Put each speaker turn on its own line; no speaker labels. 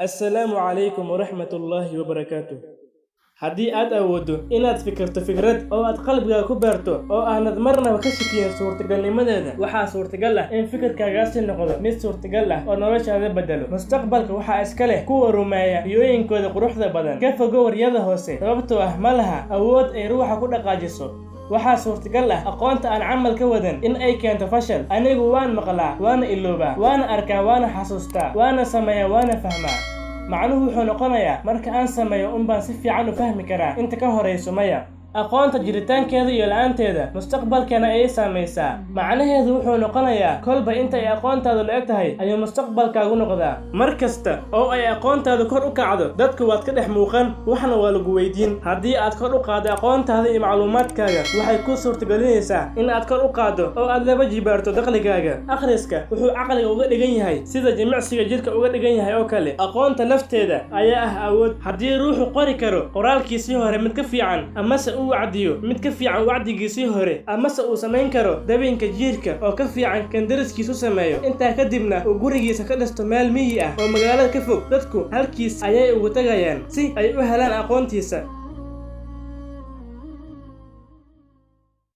السلام عليكم ورحمة الله وبركاته. haddii aad awooddo inaad fikirto fikrad oo aad qalbigaaga ku beerto oo aanad marnaba ka shakiyin suurtagalnimadeeda, waxaa suurtagal ah in fikirkaagaasi noqdo mid suurtagal ah oo noloshaada bedelo. Mustaqbalka waxaa iska leh kuwa rumeeya riyooyinkooda quruxda badan, ka fogow riyada hoose, sababtoo ah ma laha awood ay ruuxa ku dhaqaajiso. waxaa suurtagal ah aqoonta aan camal ka wadan in ay keento fashal. Anigu waan maqlaa, waana iloobaa, waana arkaa, waana xasuustaa, waana sameeyaa, waana fahmaa. macnuhu wuxuu noqonayaa marka aan sameeyo baan si fiican u fahmi karaa inta ka horeyso maya. aqoonta jiritaankeeda iyo la'aanteeda mustaqbalkeena ayay saamaysaa. macnaheedu wuxuu noqonayaa kolba inta ay aqoontaadu la eg tahay ayuu mustaqbalkaagu noqdaa. mar kasta oo ay aqoontaadu kor u kacdo, dadku waad ka dhex muuqan, waxna waa lagu weydiin. haddii aad kor u qaaddo aqoontaada iyo macluumaadkaaga, waxay kuu suurtagelinaysaa in aad kor u qaaddo oo aad laba jibaarto dakhligaaga. akhriska wuxuu caqliga uga dhigan yahay sida jimicsiga jidhka uga dhigan yahay oo kale. aqoonta lafteeda ayaa ah awood. haddii ruuxu qori karo qoraalkiisii hore mid ka fiican, amase uu wacdiyo mid ka fiican wacdigiisii hore, amase uu samayn karo dabinka jiirka oo ka fiican kan dariskiisu sameeyo, intaa kadibna uu gurigiisa ka dhisto meel miyi ah oo magaalada ka fog, dadku halkiis ayay ugu tagayaan si ay u helaan aqoontiisa.